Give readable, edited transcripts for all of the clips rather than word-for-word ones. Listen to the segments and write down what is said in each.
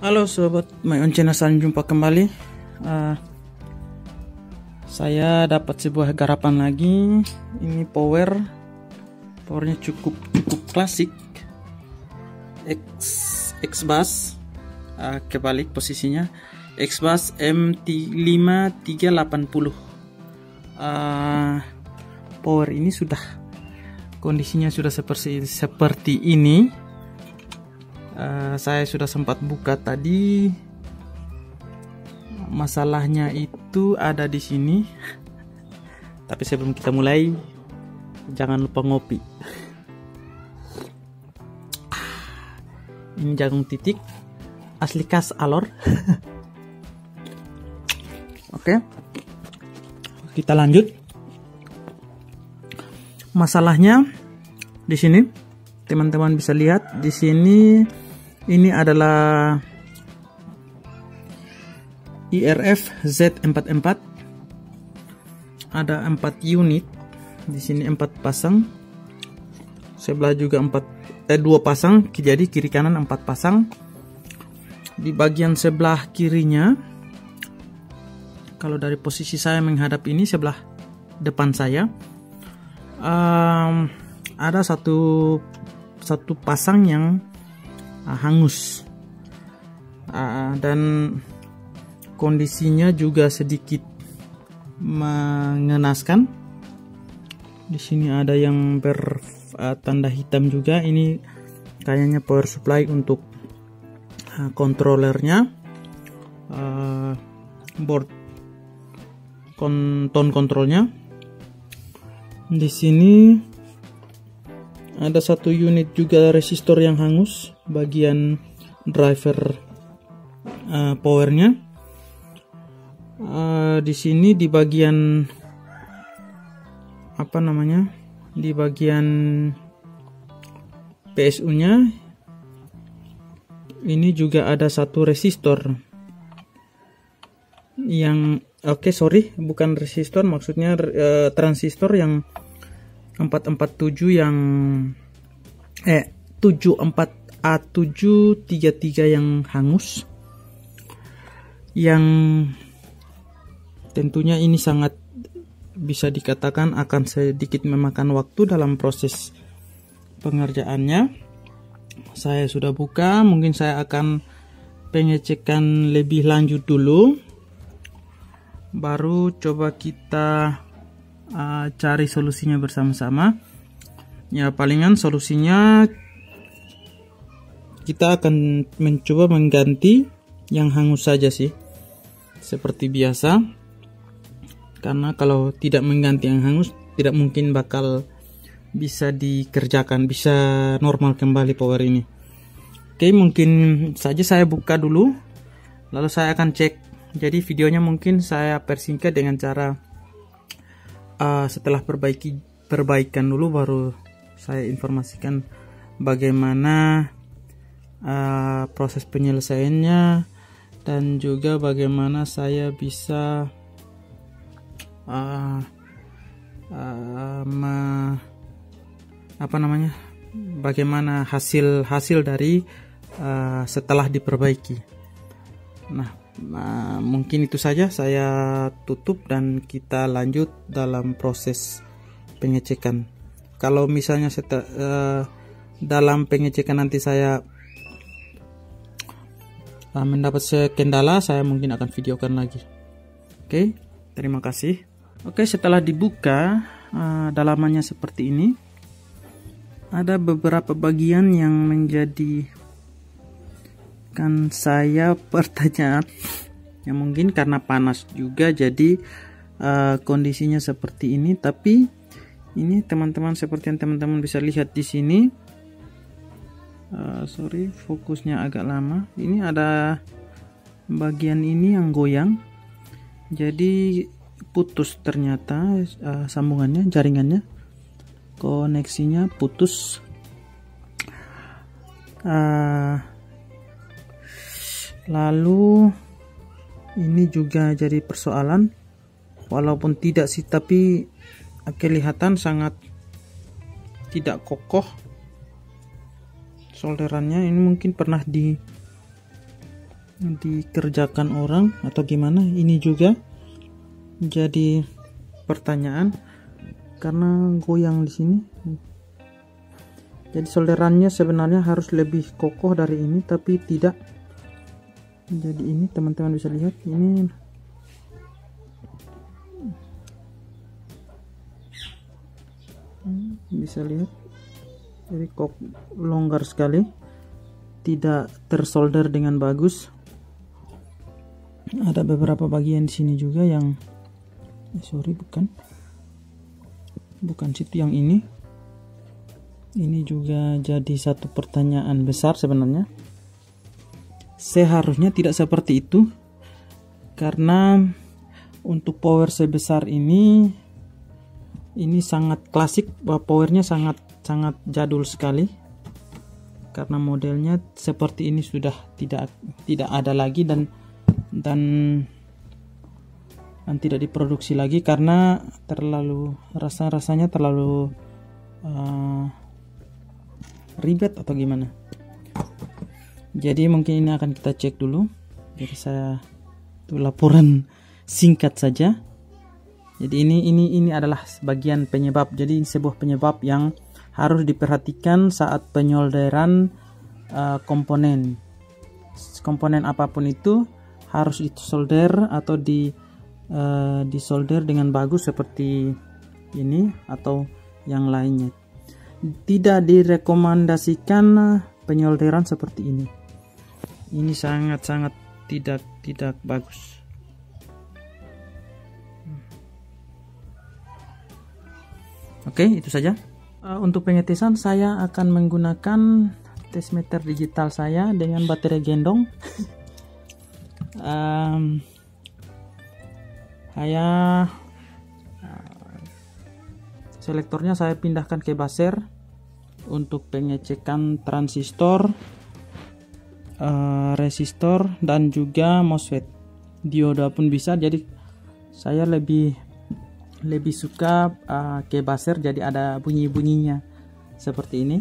Halo sobat My Own Channel, jumpa kembali. Saya dapat sebuah garapan lagi. Ini powernya cukup klasik. X-Bus, kebalik posisinya. X-Bus MT5380. Power ini kondisinya sudah seperti ini. Saya sudah sempat buka tadi. Masalahnya itu ada di sini. Tapi sebelum kita mulai, jangan lupa ngopi. Ini jagung titik asli khas Alor. Oke, kita lanjut. Masalahnya di sini, teman-teman bisa lihat di sini. Ini adalah IRF Z44. Ada 4 unit. Di sini 4 pasang. Sebelah juga 2 pasang. Jadi kiri kanan 4 pasang. Di bagian sebelah kirinya, kalau dari posisi saya menghadap ini, sebelah depan saya, ada satu pasang yang hangus, dan kondisinya juga sedikit mengenaskan. Di sini ada yang bertanda hitam juga. Ini kayaknya power supply untuk kontrolernya, board tone kontrolnya. Di sini ada 1 unit juga resistor yang hangus, bagian driver powernya. Di sini di bagian di bagian PSU-nya ini juga ada 1 resistor yang bukan resistor, maksudnya transistor yang 447 yang 74A733 yang hangus, yang tentunya ini sangat bisa dikatakan akan sedikit memakan waktu dalam proses pengerjaannya. Saya sudah buka, mungkin saya akan pengecekan lebih lanjut dulu, baru coba kita cari solusinya bersama-sama. Ya, palingan solusinya kita akan mencoba mengganti yang hangus saja sih, seperti biasa. Karena kalau tidak mengganti yang hangus, tidak mungkin bakal bisa dikerjakan, bisa normal kembali power ini. Oke, mungkin saja saya buka dulu, lalu saya akan cek. Jadi videonya mungkin saya persingkat dengan cara setelah perbaikan dulu, baru saya informasikan bagaimana proses penyelesaiannya, dan juga bagaimana saya bisa bagaimana hasil dari setelah diperbaiki. Mungkin itu saja, saya tutup dan kita lanjut dalam proses pengecekan. Kalau misalnya dalam pengecekan nanti saya mendapat kendala, saya mungkin akan videokan lagi. Oke, terima kasih. Oke, setelah dibuka, dalamannya seperti ini. Ada beberapa bagian yang menjadikan saya pertanyaan, ya mungkin karena panas juga, jadi kondisinya seperti ini. Tapi ini teman-teman, seperti yang teman-teman bisa lihat di sini, fokusnya agak lama. Ini ada bagian ini yang goyang, jadi putus ternyata sambungannya, jaringannya, koneksinya putus. Lalu ini juga jadi persoalan, walaupun tidak sih, tapi kelihatan sangat tidak kokoh solderannya. Ini mungkin pernah dikerjakan orang atau gimana, ini juga jadi pertanyaan karena goyang di sini. Jadi solderannya sebenarnya harus lebih kokoh dari ini, tapi tidak. Jadi ini teman-teman bisa lihat, ini bisa lihat, jadi kok longgar sekali, tidak tersolder dengan bagus. Ada beberapa bagian di sini juga yang bukan situ yang ini juga jadi satu pertanyaan besar sebenarnya. Seharusnya tidak seperti itu, karena untuk power sebesar ini sangat klasik, powernya sangat jadul sekali, karena modelnya seperti ini sudah tidak ada lagi dan tidak diproduksi lagi karena rasanya terlalu ribet atau gimana. Jadi mungkin ini akan kita cek dulu. Jadi itu laporan singkat saja. Jadi ini adalah bagian penyebab. Jadi ini sebuah penyebab yang harus diperhatikan saat penyolderan komponen apapun itu, harus disolder atau disolder dengan bagus seperti ini atau yang lainnya. Tidak direkomendasikan penyolderan seperti ini. Ini sangat tidak bagus. Oke, itu saja. Untuk pengetesan saya akan menggunakan tesmeter digital saya dengan baterai gendong. Selektornya saya pindahkan ke buzzer untuk pengecekan transistor, resistor, dan juga MOSFET. Dioda pun bisa. Jadi saya lebih suka ke buzzer, jadi ada bunyi-bunyinya seperti ini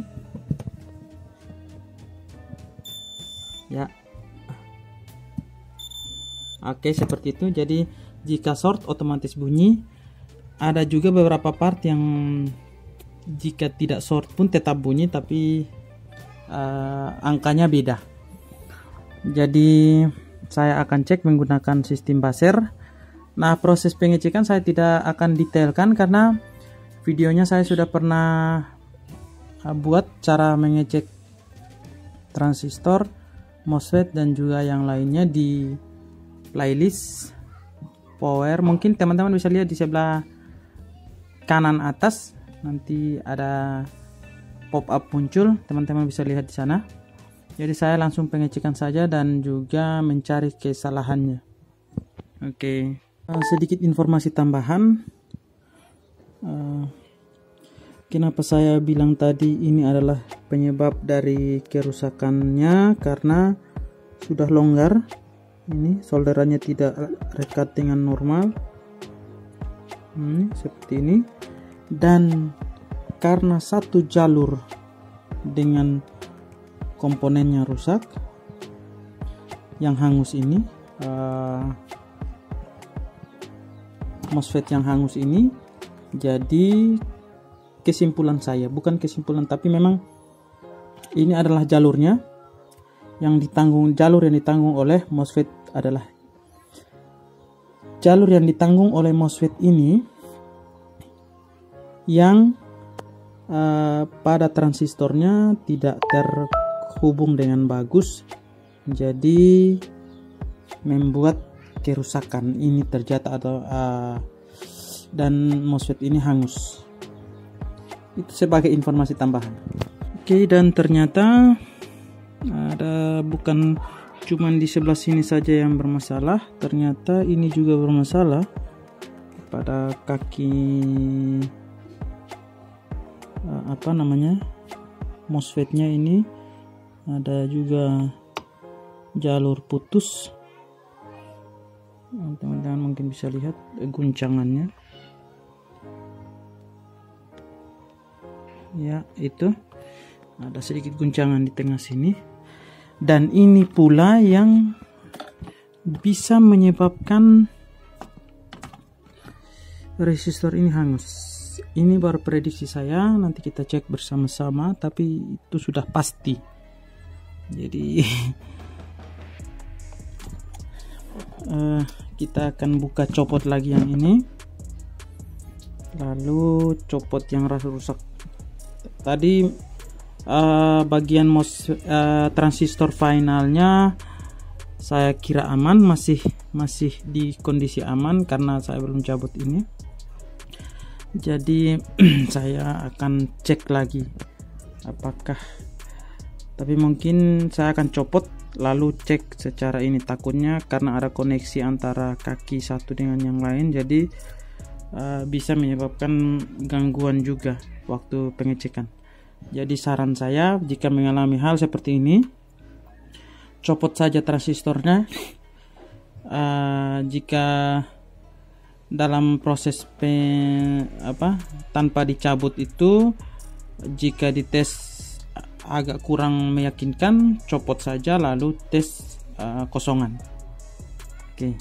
ya. Oke, seperti itu. Jadi jika short otomatis bunyi. Ada juga beberapa part yang jika tidak short pun tetap bunyi, tapi angkanya beda. Jadi saya akan cek menggunakan sistem buzzer. Nah, proses pengecekan saya tidak akan detailkan karena videonya saya sudah pernah buat cara mengecek transistor, MOSFET, dan juga yang lainnya di playlist power. Mungkin teman-teman bisa lihat di sebelah kanan atas, nanti ada pop up muncul, teman-teman bisa lihat di sana. Jadi saya langsung pengecekan saja dan juga mencari kesalahannya. Oke. Sedikit informasi tambahan. Kenapa saya bilang tadi ini adalah penyebab dari kerusakannya, karena sudah longgar. Ini solderannya tidak rekat dengan normal. Seperti ini. Dan karena satu jalur dengan komponennya rusak, yang hangus ini, MOSFET yang hangus ini, jadi kesimpulan saya, bukan kesimpulan tapi memang ini adalah jalurnya yang ditanggung. Jalur yang ditanggung oleh MOSFET adalah jalur yang ditanggung oleh MOSFET ini yang pada transistornya tidak terhubung dengan bagus, jadi membuat kerusakan ini terjadi dan MOSFET ini hangus. Itu sebagai informasi tambahan. Oke, dan ternyata ada bukan cuman di sebelah sini saja yang bermasalah, ternyata ini juga bermasalah pada kaki MOSFET-nya. Ini ada juga jalur putus. Teman-teman mungkin bisa lihat guncangannya ya, itu ada sedikit guncangan di tengah sini. Dan ini pula yang bisa menyebabkan resistor ini hangus. Ini baru prediksi saya, nanti kita cek bersama-sama, tapi itu sudah pasti. Jadi kita akan buka copot lagi yang ini, lalu copot yang rusak. Tadi bagian transistor finalnya saya kira aman, masih di kondisi aman karena saya belum cabut ini. Jadi saya akan cek lagi apakah, tapi mungkin saya akan copot lalu cek secara ini, takutnya karena ada koneksi antara kaki satu dengan yang lain, jadi bisa menyebabkan gangguan juga waktu pengecekan. Jadi saran saya, jika mengalami hal seperti ini, copot saja transistornya. Jika dalam proses tanpa dicabut itu, jika dites agak kurang meyakinkan, copot saja lalu tes kosongan. Oke.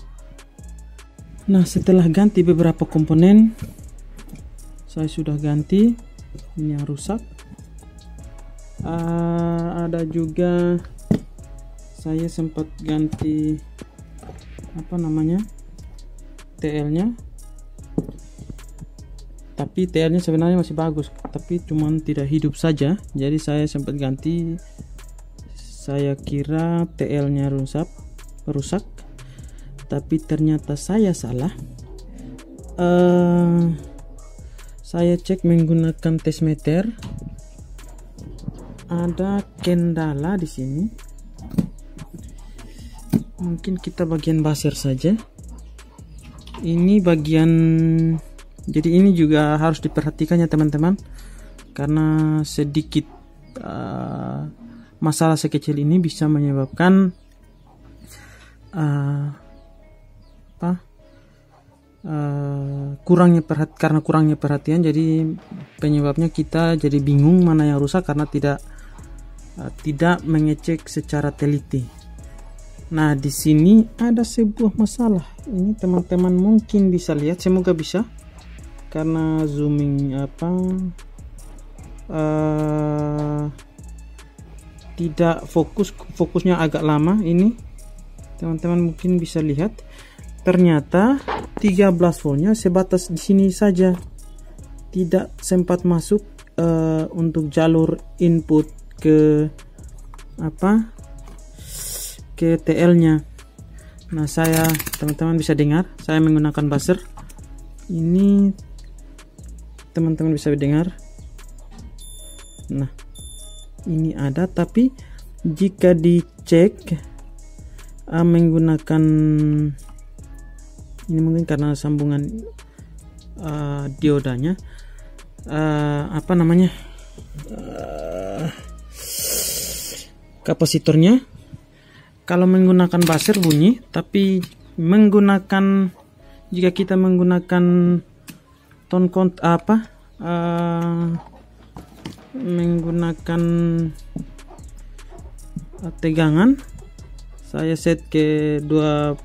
Nah, setelah ganti beberapa komponen, saya sudah ganti ini yang rusak. Ada juga saya sempat ganti TL-nya, tapi TL-nya sebenarnya masih bagus, tapi cuman tidak hidup saja. Jadi saya sempat ganti, saya kira TL-nya rusak, tapi ternyata saya salah. Saya cek menggunakan tes meter, ada kendala di sini. Mungkin kita bagian buzzer saja. Ini bagian, jadi ini juga harus diperhatikan ya teman-teman, karena sedikit masalah sekecil ini bisa menyebabkan karena kurangnya perhatian, jadi penyebabnya kita jadi bingung mana yang rusak karena tidak mengecek secara teliti. Nah, di sini ada sebuah masalah. Ini teman-teman mungkin bisa lihat, semoga bisa, karena zooming tidak fokusnya agak lama. Ini teman-teman mungkin bisa lihat, ternyata 13 voltnya sebatas di sini saja, tidak sempat masuk untuk jalur input ke TL-nya. Nah, teman-teman bisa dengar, saya menggunakan buzzer. Ini teman-teman bisa dengar. Nah, ini ada, tapi jika dicek menggunakan ini, mungkin karena sambungan diodanya, kapasitornya. Kalau menggunakan buzzer bunyi, tapi jika kita menggunakan menggunakan tegangan, saya set ke 200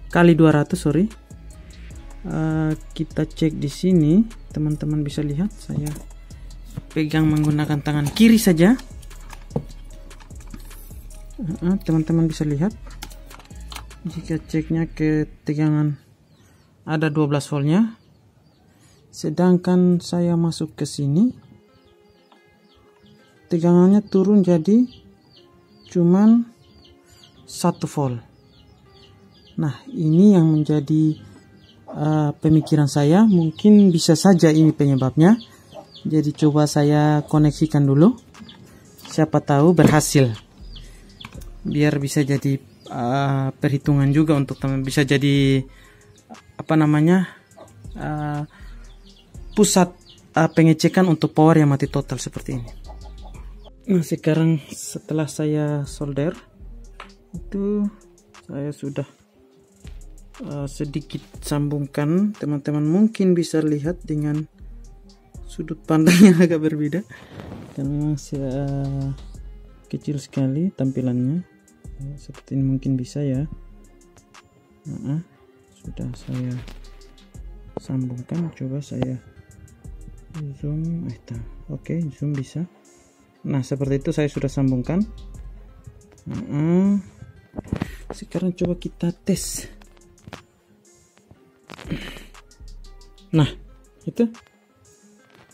kali 200, sorry. Kita cek di sini, teman-teman bisa lihat, saya pegang menggunakan tangan kiri saja. Teman-teman bisa lihat, jika ceknya ke tegangan ada 12 voltnya, sedangkan saya masuk ke sini tegangannya turun jadi cuman 1 volt. Nah, ini yang menjadi pemikiran saya, mungkin bisa saja ini penyebabnya. Jadi coba saya koneksikan dulu, siapa tahu berhasil, biar bisa jadi perhitungan juga untuk teman, bisa jadi pusat pengecekan untuk power yang mati total seperti ini. Nah, sekarang setelah saya solder itu, saya sudah sedikit sambungkan. Teman-teman mungkin bisa lihat dengan sudut pandang yang agak berbeda, karena kecil sekali tampilannya. Seperti ini mungkin bisa ya. Sudah saya sambungkan, coba saya zoom. Oke, zoom bisa. Nah, seperti itu saya sudah sambungkan. Sekarang coba kita tes. Nah, itu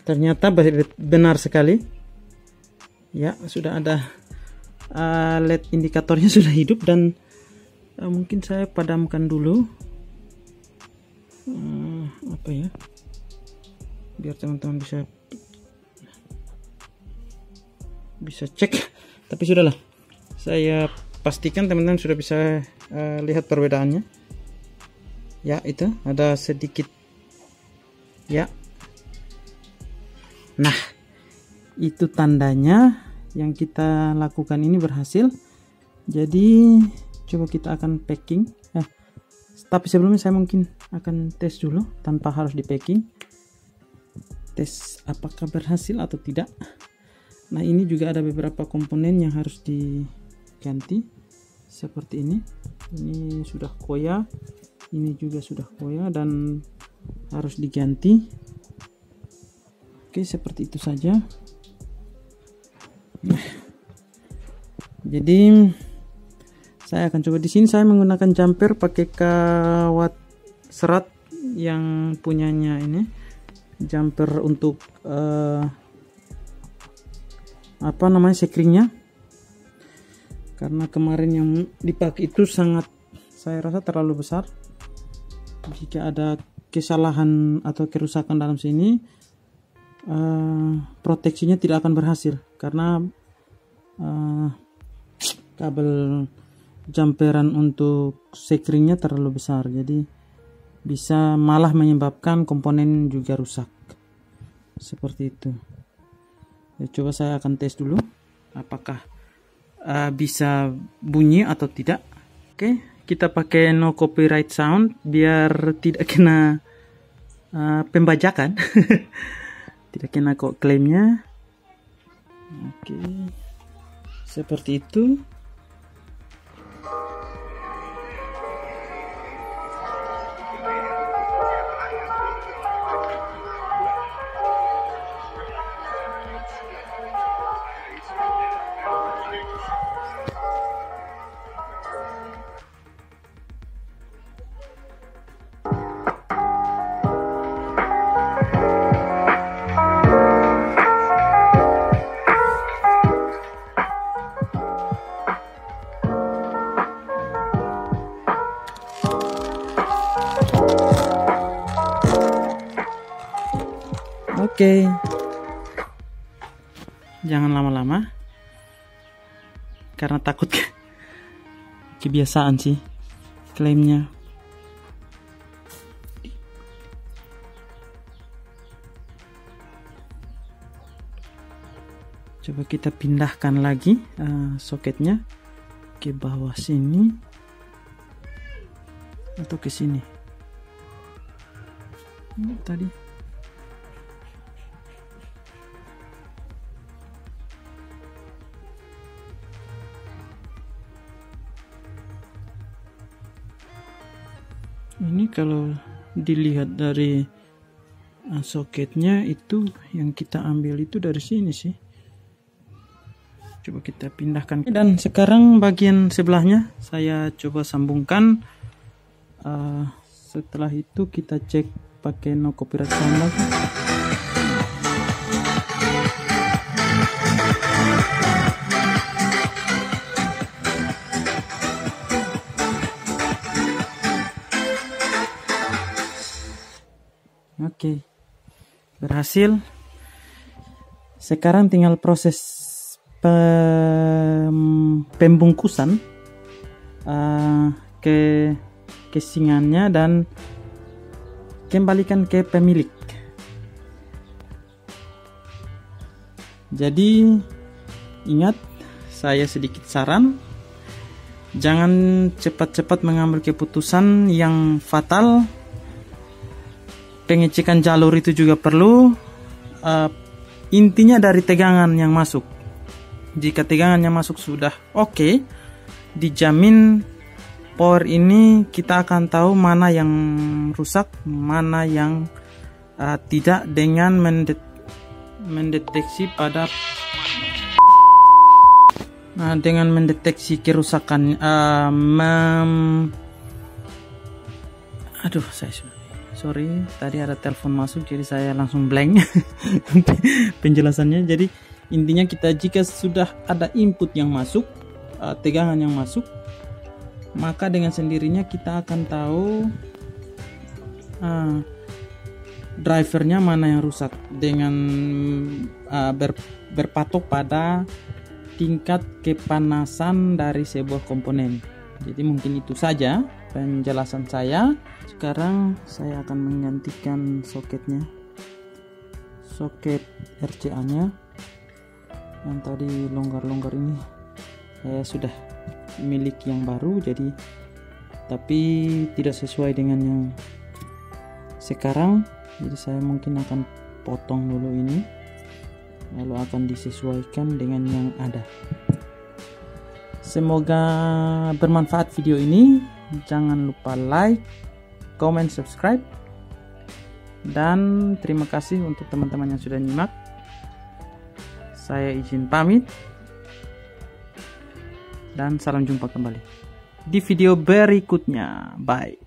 ternyata benar sekali ya, sudah ada LED indikatornya sudah hidup. Dan mungkin saya padamkan dulu apa ya, biar teman-teman bisa cek. Tapi sudahlah, saya pastikan teman-teman sudah bisa lihat perbedaannya ya. Itu ada sedikit ya. Nah, itu tandanya yang kita lakukan ini berhasil. Jadi coba kita akan packing. Tapi sebelumnya saya mungkin akan tes dulu tanpa harus di packing, tes apakah berhasil atau tidak. Nah, ini juga ada beberapa komponen yang harus diganti seperti ini. Ini sudah koya, ini juga sudah koya dan harus diganti. Oke, seperti itu saja. Nah, jadi saya akan coba di sini. Saya menggunakan jumper pakai kawat serat yang punyanya ini, jumper untuk apa namanya, sekringnya. Karena kemarin yang dipakai itu sangat, saya rasa terlalu besar. Jika ada kesalahan atau kerusakan dalam sini, proteksinya tidak akan berhasil karena kabel jumperan untuk sekringnya terlalu besar, jadi bisa malah menyebabkan komponen juga rusak seperti itu ya. Coba saya akan tes dulu apakah bisa bunyi atau tidak. Oke, kita pakai no copyright sound biar tidak kena pembajakan. Tidak kena kok klaimnya. Oke, seperti itu. Oke, jangan lama-lama karena takut kebiasaan sih klaimnya. Coba kita pindahkan lagi soketnya ke bawah sini atau ke sini. Tadi ini kalau dilihat dari soketnya itu yang kita ambil itu dari sini sih. Coba kita pindahkan. Dan sekarang bagian sebelahnya saya coba sambungkan. Setelah itu kita cek pakai no copyright sound lagi. Oke, berhasil. Sekarang tinggal proses pembungkusan ke casingannya dan kembalikan ke pemilik. Jadi ingat, saya sedikit saran, jangan cepat-cepat mengambil keputusan yang fatal. Pengecekan jalur itu juga perlu, intinya dari tegangan yang masuk. Jika tegangannya masuk sudah oke, dijamin power ini kita akan tahu mana yang rusak, mana yang tidak dengan mendeteksi pada dengan mendeteksi kerusakan. Sorry, tadi ada telepon masuk jadi saya langsung blank penjelasannya. Jadi intinya jika sudah ada input yang masuk, tegangan yang masuk, maka dengan sendirinya kita akan tahu drivernya mana yang rusak dengan berpatok pada tingkat kepanasan dari sebuah komponen. Jadi mungkin itu saja penjelasan saya. Sekarang saya akan menggantikan soketnya, soket RCA nya yang tadi longgar-longgar ini. Saya sudah memiliki yang baru, jadi tapi tidak sesuai dengan yang sekarang, jadi saya mungkin akan potong dulu ini, lalu akan disesuaikan dengan yang ada. Semoga bermanfaat video ini. Jangan lupa like, comment, subscribe, dan terima kasih untuk teman-teman yang sudah nyimak. Saya izin pamit dan salam jumpa kembali di video berikutnya. Bye.